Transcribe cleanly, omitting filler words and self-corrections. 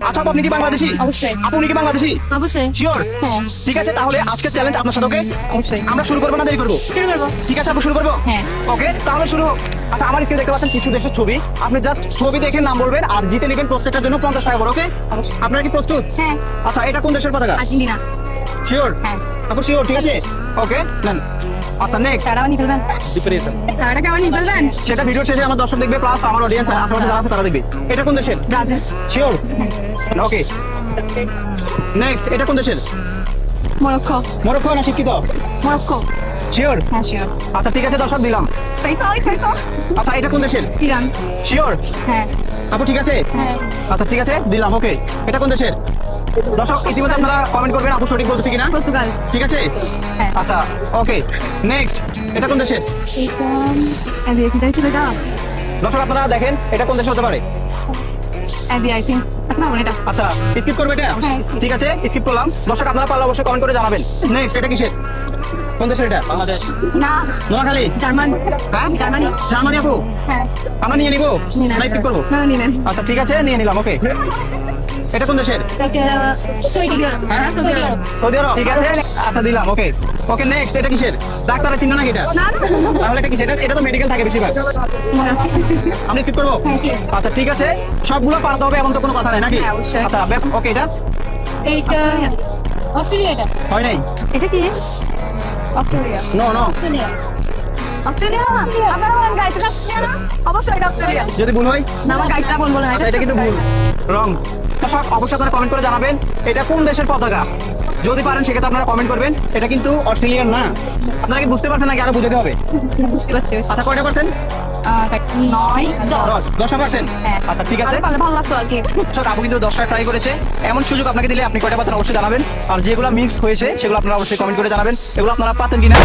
আচ্ছা আপু, আপনি কি বাংলাদেশি? অবশ্যই। আপনি কি বাংলাদেশি? অবশ্যই। শিওর? হ্যাঁ। ঠিক আছে, তাহলে আজকের চ্যালেঞ্জ আপনার সাথে, ওকে? অবশ্যই। আমরা শুরু করবো না দেরি করবো? শুরু করবো। ঠিক আছে আপু, শুরু করবো? হ্যাঁ। ওকে, তাহলে শুরু হোক। আচ্ছা, আমার স্ক্রিনে দেখতে পাচ্ছেন কিছু দেশের ছবি। আপনি জাস্ট ছবি দেখে নাম বলবেন আর জিতে নেবেন প্রত্যেকটার জন্য 50 টাকা করে, ওকে? অবশ্যই। আপনারা কি প্রস্তুত? হ্যাঁ। আচ্ছা, এটা কোন দেশের পতাকা? আর্জেন্টিনা। শিওর? হ্যাঁ। আপু শিওর? ঠিক আছে, ওকে নেন। আচ্ছা, নেক্সট। টাকাটা নিয়ে ফেলবেন। ডিপ্রেশন। টাকাটা কেমন নিয়ে ফেলবেন? সেটা ভিডিও শেষে আমার দর্শক দেখবে, প্লাস আমার অডিয়েন্স আশেপাশে যারা আছে তারা দেখবে। এটা কোন দেশের? ব্রাজিল। শিওর? ওকে, নেক্সট। এটা কোন দেশের? মরক্কো। মরক্কো না শিক্ষিত? মরক্কো। শিওর? হ্যাঁ, শিওর। আচ্ছা ঠিক আছে, দর্শক দিলাম। আচ্ছা, এটা কোন দেশের? ইরান। শিওর? হ্যাঁ। আপু ঠিক আছে? হ্যাঁ। আচ্ছা ঠিক আছে, দিলাম। ওকে, এটা কোন দেশের? দর্শক ইতিমধ্যে আপনারা কমেন্ট করবেন আপু সঠিক বলতেছি কিনা। পর্তুগাল। ঠিক আছে? হ্যাঁ। আচ্ছা ওকে, নেক্সট। এটা কোন দেশের? এটা দর্শক আপনারা দেখেন এটা কোন দেশে হতে পারে। I think. আচ্ছা না, এটা আচ্ছা, স্কিপ করবে এটা? হ্যাঁ, skip। ঠিক আছে, স্কিপ করলাম। দর্শক আপনারা পারলে অবশ্যই কমেন্ট করে জানাবেন। নেক্সট, এটা কিসের? কোন দেশের এটা? বাংলাদেশ। না, নোয়াখালী? জার্মান। হ্যাঁ, জার্মানি। জার্মানি। আপু হ্যাঁ। আমরা নিয়ে নিবো নিন, না স্কিপ করবো? না, নিবেন। আচ্ছা ঠিক আছে, নিয়ে নিলাম। ওকে, এটা কোন দেশের? সৌদি আরব। হ্যাঁ, সৌদি আরব। সৌদি আরব। ঠিক আছে, আচ্ছা দিলাম। ওকে ওকে, নেক্সট। এটা কিসের? ডাক্তারের চিহ্ন নাকি এটা? না, না। তাহলে এটা কিসের? এটা তো মেডিকেল থাকে বেশিরভাগ। মনে আছে। আমি স্কিপ করবো? হ্যাঁ, skip। আচ্ছা ঠিক আছে, সবগুলো পারতে হবে এমন তো কোনো কথা নেই নাকি? হ্যাঁ, অবশ্যই। আচ্ছা ওকে, এটা এইটা অস্ট্রেলিয়া। এটা হয় নাই। এটা কি? Australia. No no, Australia. Australia. আপনারা বলেন গাইস, এটা অস্ট্রেলিয়া না? অবশ্যই এটা অস্ট্রেলিয়া। যদি ভুল হয়? না, আমার গাইসরা বলবো না। আচ্ছা, এটা কিন্তু ভুল, রং। সব অবশ্যই আপনারা কমেন্ট করে জানাবেন এটা কোন দেশের পতাকা। যদি পারেন সেক্ষেত্রে আপনারা কমেন্ট করবেন। এটা কিন্তু অস্ট্রেলিয়ান না। আপনারা কি বুঝতে পারছেন নাকি আরো বুঝাতে হবে? বুঝতে পারছি। আচ্ছা, কয়টা পার্সেন্ট? 9, 10। 10%? হ্যাঁ। আচ্ছা ঠিক আছে। আরে ভালো লাগতো আর কি। দর্শক, আপু কিন্তু 10টা ট্রাই করেছে। এমন সুযোগ আপনাকে দিলে আপনি কয়টা পাতেন অবশ্যই জানাবেন। আর যেগুলো মিস হয়েছে সেগুলো আপনারা অবশ্যই কমেন্ট করে জানাবেন এগুলো আপনারা পাতেন কিনা।